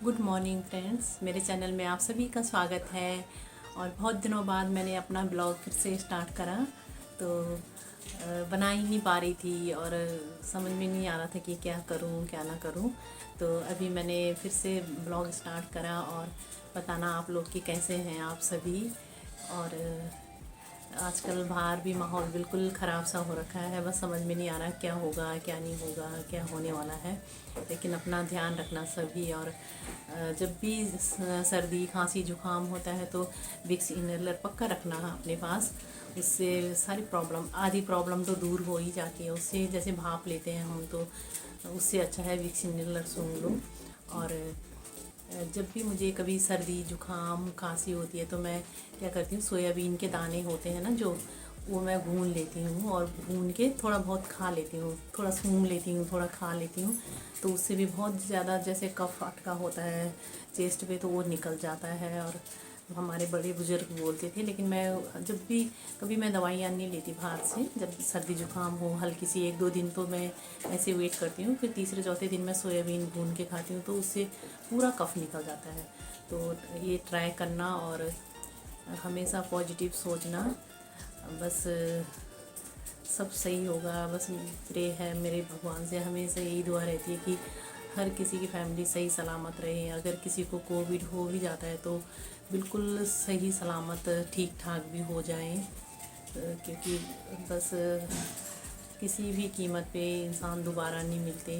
Good morning friends, मेरे channel में आप सभी का स्वागत है। और बहुत दिनों बाद मैंने अपना ब्लॉग फिर से स्टार्ट करा, तो बना ही नहीं पा रही थी और समझ में नहीं आ रहा था कि क्या करूं क्या ना करूं। तो अभी मैंने फिर से ब्लॉग स्टार्ट करा और बताना आप लोग कि कैसे हैं आप सभी। और आजकल बाहर भी माहौल बिल्कुल ख़राब सा हो रखा है, बस समझ में नहीं आ रहा क्या होगा क्या नहीं होगा, क्या होने वाला है। लेकिन अपना ध्यान रखना सभी। और जब भी सर्दी खांसी जुकाम होता है तो विक्स इनहेलर पक्का रखना अपने पास। उससे सारी प्रॉब्लम, आधी प्रॉब्लम तो दूर हो ही जाती है उससे। जैसे भाप लेते हैं हम, तो उससे अच्छा है विक्स इनहेलर सूंघ लो। और जब भी मुझे कभी सर्दी जुकाम खांसी होती है तो मैं क्या करती हूँ, सोयाबीन के दाने होते हैं ना जो, वो मैं भून लेती हूँ और भून के थोड़ा बहुत खा लेती हूँ, थोड़ा सूंघ लेती हूँ, थोड़ा खा लेती हूँ। तो उससे भी बहुत ज़्यादा, जैसे कफ अटका होता है चेस्ट पे, तो वो निकल जाता है। और हमारे बड़े बुजुर्ग बोलते थे। लेकिन मैं जब भी कभी मैं दवाइयाँ नहीं लेती बाहर से। जब सर्दी जुकाम हो हल्की सी, 1-2 दिन तो मैं ऐसे वेट करती हूँ, फिर तीसरे चौथे दिन मैं सोयाबीन भून के खाती हूँ, तो उससे पूरा कफ निकल जाता है। तो ये ट्राई करना और हमेशा पॉजिटिव सोचना। बस सब सही होगा। बस प्रे है मेरे भगवान से, हमेशा यही दुआ रहती है कि हर किसी की फैमिली सही सलामत रहे। अगर किसी को कोविड हो भी जाता है तो बिल्कुल सही सलामत ठीक ठाक भी हो जाए। क्योंकि बस किसी भी कीमत पे इंसान दोबारा नहीं मिलते।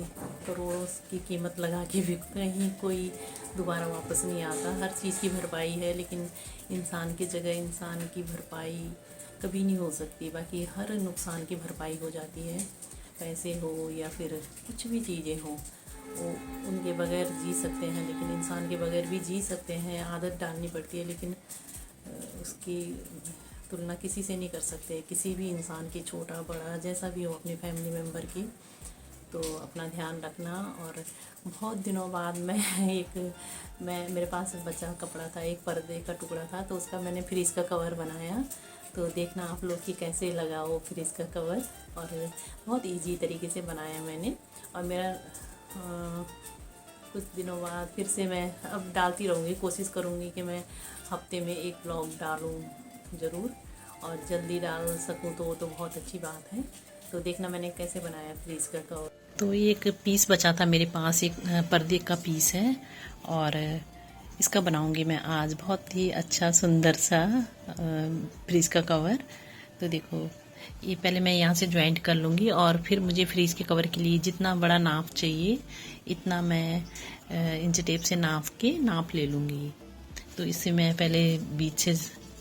करोड़ों की कीमत लगा के भी कहीं कोई दोबारा वापस नहीं आता। हर चीज़ की भरपाई है, लेकिन इंसान की जगह इंसान की भरपाई कभी नहीं हो सकती। बाकी हर नुकसान की भरपाई हो जाती है, पैसे हो या फिर कुछ भी चीज़ें हों। वो उनके बगैर जी सकते हैं, लेकिन इंसान के बगैर भी जी सकते हैं। आदत डालनी पड़ती है, लेकिन उसकी तुलना किसी से नहीं कर सकते। किसी भी इंसान की, छोटा बड़ा जैसा भी हो, अपने फैमिली मेम्बर की। तो अपना ध्यान रखना। और बहुत दिनों बाद मैं मेरे पास बचा कपड़ा था, एक पर्दे का टुकड़ा था, तो उसका मैंने फ्रिज का कवर बनाया। तो देखना आप लोग कि कैसे लगा वो फ्रिज का कवर। और बहुत इजी तरीके से बनाया मैंने। और मेरा कुछ दिनों बाद फिर से मैं अब डालती रहूँगी, कोशिश करूँगी कि मैं हफ्ते में एक ब्लॉग डालूँ ज़रूर। और जल्दी डाल सकूँ तो वो तो बहुत अच्छी बात है। तो देखना मैंने कैसे बनाया फ्रीज का कवर। तो ये एक पीस बचा था मेरे पास, एक पर्दे का पीस है। और इसका बनाऊंगी मैं आज बहुत ही अच्छा सुंदर सा फ्रीज का कवर। तो देखो, ये पहले मैं यहाँ से ज्वाइंट कर लूँगी और फिर मुझे फ्रीज के कवर के लिए जितना बड़ा नाप चाहिए इतना मैं इंच टेप से नाप ले लूँगी। तो इससे मैं पहले बीच से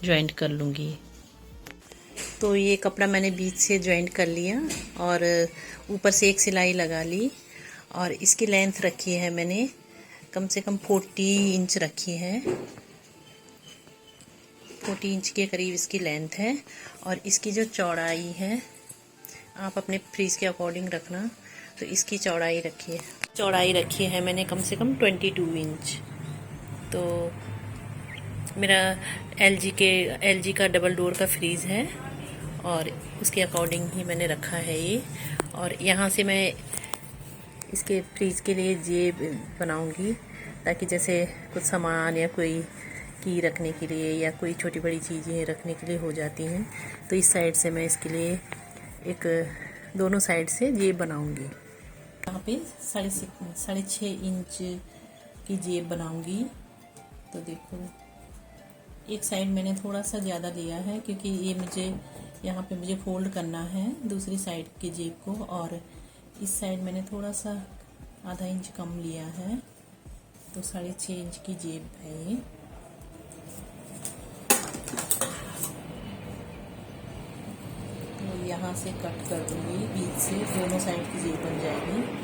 ज्वाइंट कर लूँगी। तो ये कपड़ा मैंने बीच से ज्वाइंट कर लिया और ऊपर से एक सिलाई लगा ली। और इसकी लेंथ रखी है मैंने कम से कम 40 इंच रखी है। 40 इंच के करीब इसकी लेंथ है। और इसकी जो चौड़ाई है, आप अपने फ्रीज के अकॉर्डिंग रखना। तो इसकी चौड़ाई रखी है मैंने कम से कम 22 इंच। तो मेरा एलजी का डबल डोर का फ्रीज है और उसके अकॉर्डिंग ही मैंने रखा है ये। और यहाँ से मैं इसके फ्रीज के लिए जेब बनाऊंगी, ताकि जैसे कुछ सामान या कोई की रखने के लिए या कोई छोटी बड़ी चीज़ें रखने के लिए हो जाती हैं। तो इस साइड से मैं इसके लिए एक, दोनों साइड से जेब बनाऊंगी। यहाँ पे 6.5 इंच की जेब बनाऊंगी। तो देखो, एक साइड मैंने थोड़ा सा ज़्यादा लिया है क्योंकि ये यहाँ पे मुझे फोल्ड करना है दूसरी साइड की जेब को। और इस साइड मैंने थोड़ा सा आधा इंच कम लिया है। तो 6.5 इंच की जेब है ये। तो यहाँ से कट कर दूंगी बीच से, दोनों साइड की जेब बन जाएगी।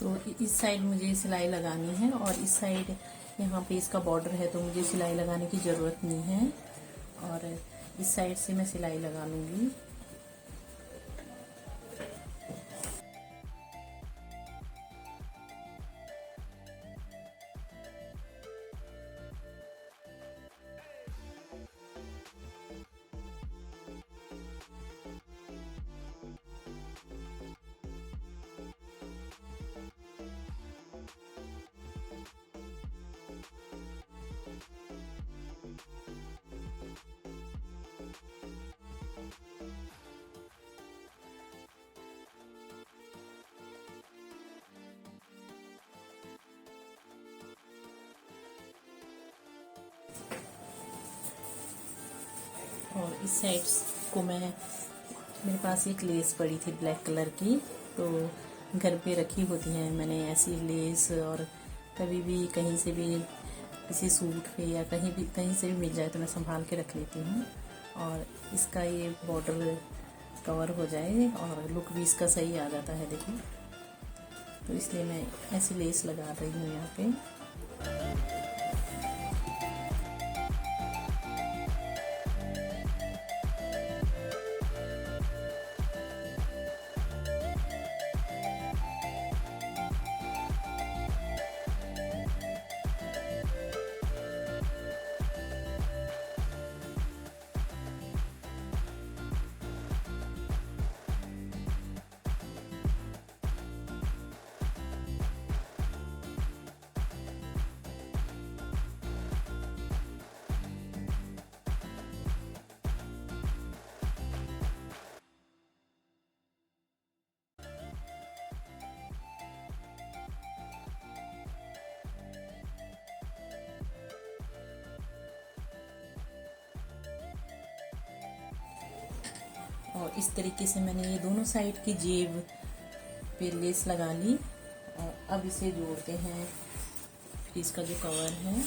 तो इस साइड मुझे सिलाई लगानी है और इस साइड यहाँ पे इसका बॉर्डर है, तो मुझे सिलाई लगाने की ज़रूरत नहीं है। और इस साइड से मैं सिलाई लगा लूँगी। इस साइड को मेरे पास एक लेस पड़ी थी ब्लैक कलर की, तो घर पे रखी होती हैं मैंने ऐसी लेस, और कभी भी कहीं से भी किसी सूट पे या कहीं से भी मिल जाए तो मैं संभाल के रख लेती हूँ। और इसका ये बॉर्डर कवर हो जाए और लुक भी इसका सही आ जाता है, देखिए। तो इसलिए मैं ऐसी लेस लगा रही हूँ यहाँ पे। और इस तरीके से मैंने ये दोनों साइड की जेब पे लेस लगा ली। और अब इसे जोड़ते हैं, फिर इसका जो कवर है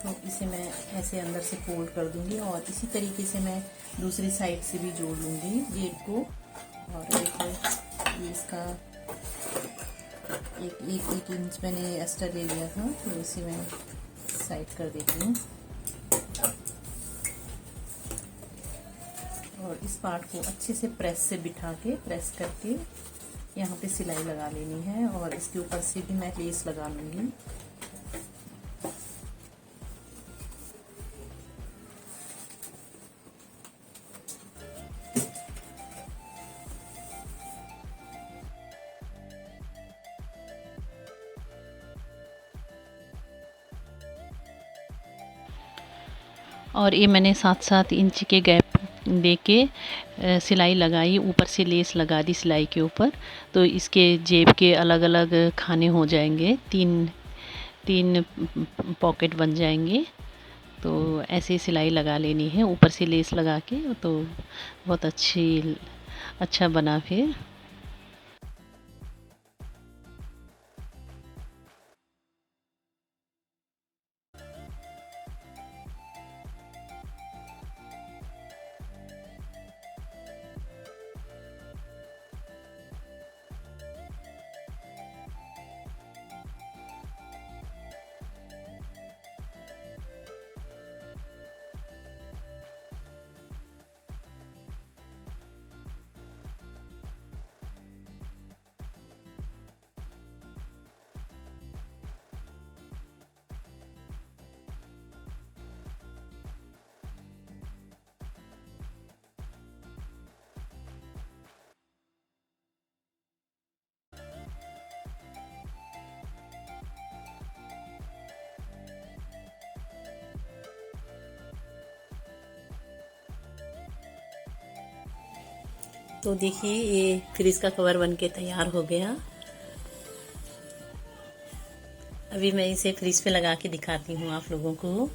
तो इसे मैं ऐसे अंदर से फोल्ड कर दूंगी और इसी तरीके से मैं दूसरी साइड से भी जोड़ लूँगी जेब को। और देखो ये इसका एक इंच मैंने एक्स्ट्रा ले लिया था, तो इसे मैं साइड कर देती हूँ। और इस पार्ट को अच्छे से प्रेस करके यहाँ पे सिलाई लगा लेनी है, और इसके ऊपर से भी मैं लेस लगा लूँगी। और ये मैंने 7-7 इंच के गैप दे के सिलाई लगाई, ऊपर से लेस लगा दी सिलाई के ऊपर। तो इसके जेब के अलग अलग खाने हो जाएंगे, तीन पॉकेट बन जाएंगे। तो ऐसे सिलाई लगा लेनी है ऊपर से लेस लगा के, तो बहुत अच्छा बना फिर। तो देखिए ये फ्रिज का कवर बनके तैयार हो गया। अभी मैं इसे फ्रिज पे लगा के दिखाती हूँ आप लोगों को।